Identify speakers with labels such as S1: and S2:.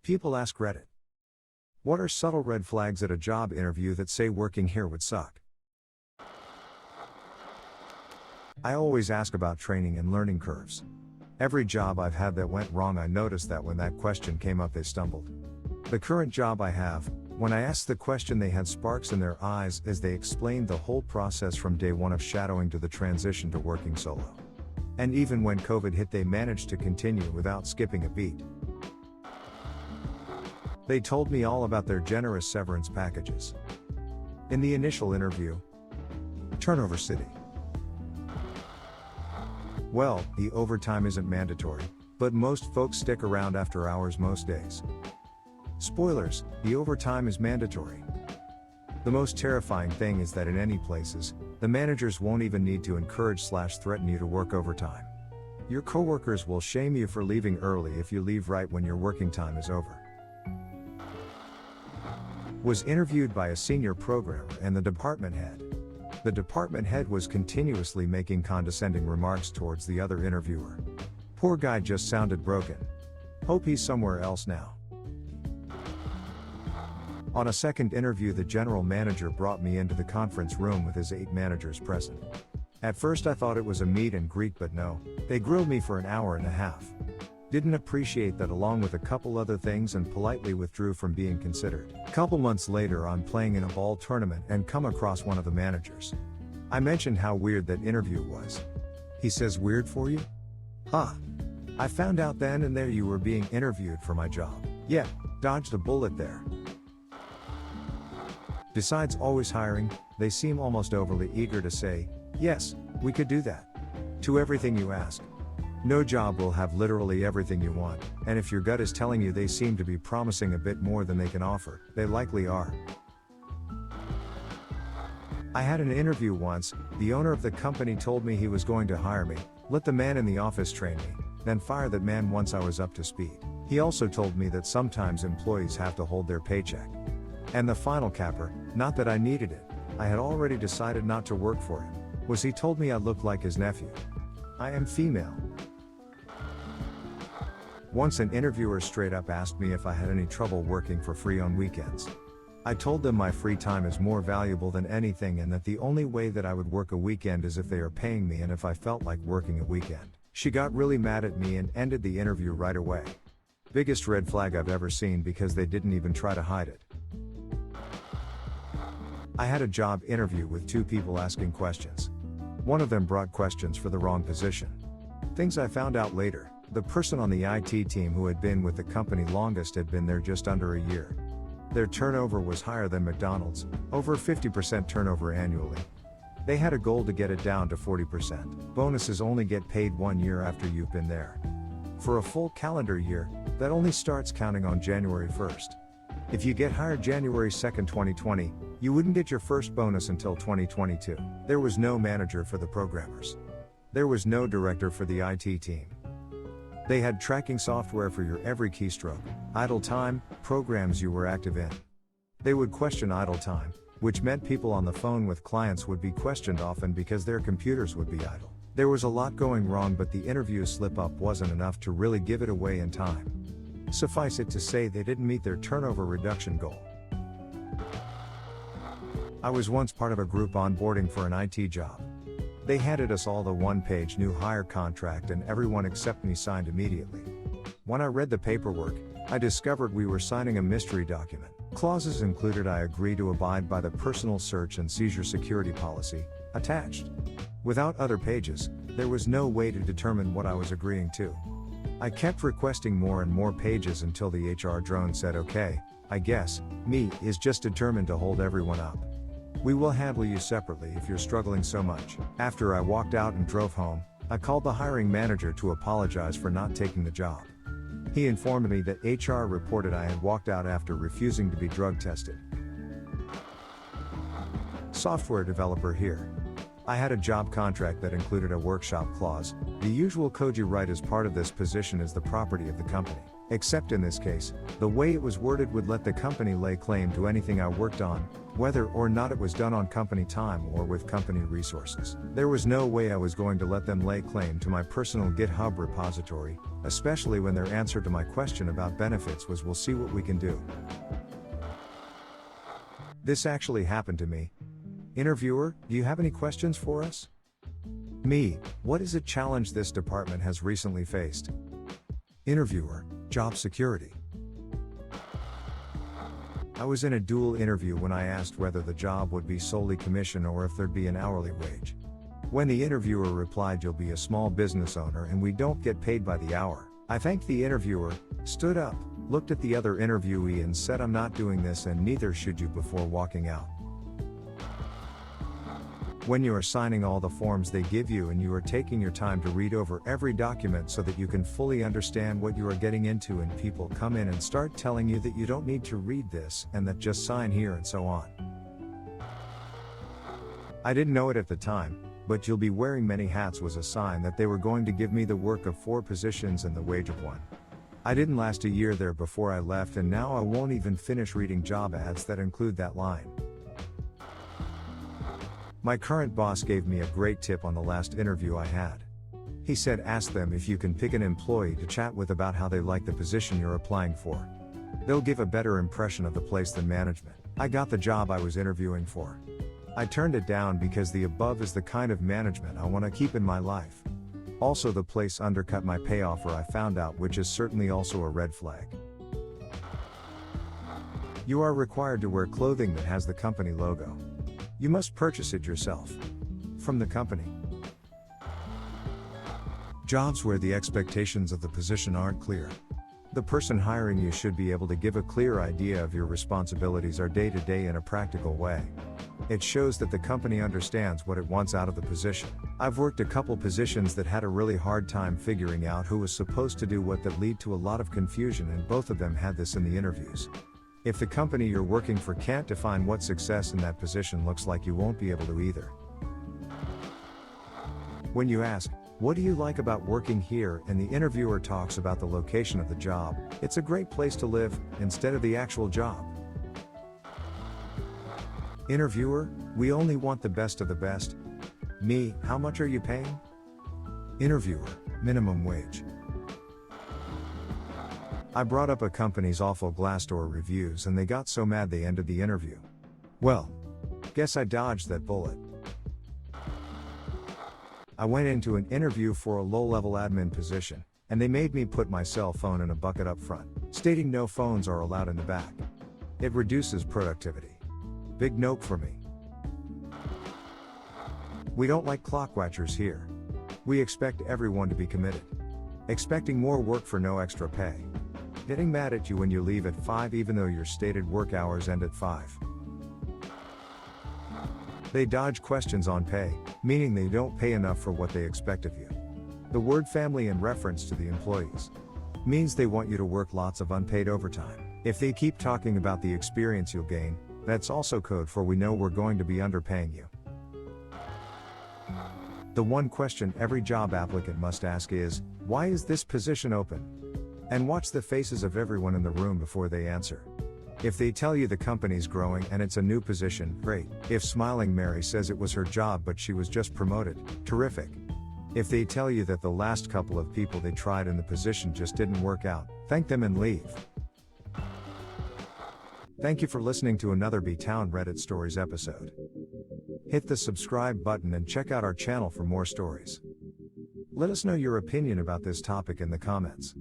S1: People ask Reddit. What are subtle red flags at a job interview that say working here would suck? I always ask about training and learning curves. Every job I've had that went wrong, I noticed that when that question came up, they stumbled. The current job I have, when I asked the question, they had sparks in their eyes as they explained the whole process from day one of shadowing to the transition to working solo. And even when COVID hit, they managed to continue without skipping a beat. They told me all about their generous severance packages. In the initial interview, turnover city. Well, the overtime isn't mandatory, but most folks stick around after hours most days. Spoilers, the overtime is mandatory. The most terrifying thing is that in any places, the managers won't even need to encourage/threaten you to work overtime. Your coworkers will shame you for leaving early if you leave right when your working time is over. Was interviewed by a senior programmer and the department head. The department head was continuously making condescending remarks towards the other interviewer. Poor guy just sounded broken. Hope he's somewhere else now. On a second interview, the general manager brought me into the conference room with his 8 managers present. At first I thought it was a meet and greet, but no, they grilled me for an hour and a half. Didn't appreciate that, along with a couple other things, and politely withdrew from being considered. Couple months later, I'm playing in a ball tournament and come across one of the managers. I mentioned how weird that interview was. He says, "Weird for you? Huh. I found out then and there you were being interviewed for my job. Yeah, dodged a bullet there." Besides always hiring, they seem almost overly eager to say, "Yes, we could do that," to everything you ask. No job will have literally everything you want, and if your gut is telling you they seem to be promising a bit more than they can offer, they likely are. I had an interview once. The owner of the company told me he was going to hire me, let the man in the office train me, then fire that man once I was up to speed. He also told me that sometimes employees have to hold their paycheck. And the final capper, not that I needed it, I had already decided not to work for him, was he told me I looked like his nephew. I am female. Once an interviewer straight up asked me if I had any trouble working for free on weekends. I told them my free time is more valuable than anything, and that the only way that I would work a weekend is if they are paying me and if I felt like working a weekend. She got really mad at me and ended the interview right away. Biggest red flag I've ever seen, because they didn't even try to hide it. I had a job interview with 2 people asking questions. One of them brought questions for the wrong position. Things I found out later. The person on the IT team who had been with the company longest had been there just under a year. Their turnover was higher than McDonald's, over 50% turnover annually. They had a goal to get it down to 40%. Bonuses only get paid 1 year after you've been there. For a full calendar year, that only starts counting on January 1st. If you get hired January 2nd, 2020, you wouldn't get your first bonus until 2022. There was no manager for the programmers. There was no director for the IT team. They had tracking software for your every keystroke, idle time, programs you were active in. They would question idle time, which meant people on the phone with clients would be questioned often because their computers would be idle. There was a lot going wrong, but the interview slip-up wasn't enough to really give it away in time. Suffice it to say, they didn't meet their turnover reduction goal. I was once part of a group onboarding for an IT job. They handed us all the 1-page new hire contract, and everyone except me signed immediately. When I read the paperwork, I discovered we were signing a mystery document. Clauses included I agree to abide by the personal search and seizure security policy, attached. Without other pages, there was no way to determine what I was agreeing to. I kept requesting more and more pages until the HR drone said, "Okay, I guess, me is just determined to hold everyone up. We will handle you separately if you're struggling so much." After I walked out and drove home, I called the hiring manager to apologize for not taking the job. He informed me that HR reported I had walked out after refusing to be drug tested. Software developer here. I had a job contract that included a workshop clause. The usual code you write as part of this position is the property of the company. Except in this case, the way it was worded would let the company lay claim to anything I worked on, whether or not it was done on company time or with company resources. There was no way I was going to let them lay claim to my personal GitHub repository, especially when their answer to my question about benefits was "we'll see what we can do." This actually happened to me. Interviewer, do you have any questions for us? Me, what is a challenge this department has recently faced? Interviewer, job security. I was in a dual interview when I asked whether the job would be solely commission or if there'd be an hourly wage. When the interviewer replied, "You'll be a small business owner and we don't get paid by the hour," I thanked the interviewer, stood up, looked at the other interviewee and said, "I'm not doing this and neither should you," before walking out. When you are signing all the forms they give you and you are taking your time to read over every document so that you can fully understand what you are getting into, and people come in and start telling you that you don't need to read this and that just sign here and so on. I didn't know it at the time, but "you'll be wearing many hats" was a sign that they were going to give me the work of 4 positions and the wage of 1. I didn't last a year there before I left, and now I won't even finish reading job ads that include that line. My current boss gave me a great tip on the last interview I had. He said, "Ask them if you can pick an employee to chat with about how they like the position you're applying for. They'll give a better impression of the place than management." I got the job I was interviewing for. I turned it down because the above is the kind of management I want to keep in my life. Also, the place undercut my pay offer, I found out, which is certainly also a red flag. You are required to wear clothing that has the company logo. You must purchase it yourself from the company. Jobs where the expectations of the position aren't clear. The person hiring you should be able to give a clear idea of your responsibilities are day to day in a practical way. It shows that the company understands what it wants out of the position. I've worked a couple positions that had a really hard time figuring out who was supposed to do what, that lead to a lot of confusion, and both of them had this in the interviews. If the company you're working for can't define what success in that position looks like, you won't be able to either. When you ask, "What do you like about working here?" and the interviewer talks about the location of the job, it's a great place to live, instead of the actual job. Interviewer, "We only want the best of the best." Me, "How much are you paying?" Interviewer, "Minimum wage." I brought up a company's awful Glassdoor reviews and they got so mad they ended the interview. Well, guess I dodged that bullet. I went into an interview for a low-level admin position, and they made me put my cell phone in a bucket up front, stating no phones are allowed in the back. It reduces productivity. Big nope for me. We don't like clock watchers here. We expect everyone to be committed. Expecting more work for no extra pay. Getting mad at you when you leave at 5 even though your stated work hours end at 5. They dodge questions on pay, meaning they don't pay enough for what they expect of you. The word family in reference to the employees means they want you to work lots of unpaid overtime. If they keep talking about the experience you'll gain, that's also code for "we know we're going to be underpaying you." The one question every job applicant must ask is, "Why is this position open?" And watch the faces of everyone in the room before they answer. If they tell you the company's growing and it's a new position, great. If Smiling Mary says it was her job but she was just promoted, terrific. If they tell you that the last couple of people they tried in the position just didn't work out, thank them and leave. Thank you for listening to another B-Town Reddit Stories episode. Hit the subscribe button and check out our channel for more stories. Let us know your opinion about this topic in the comments.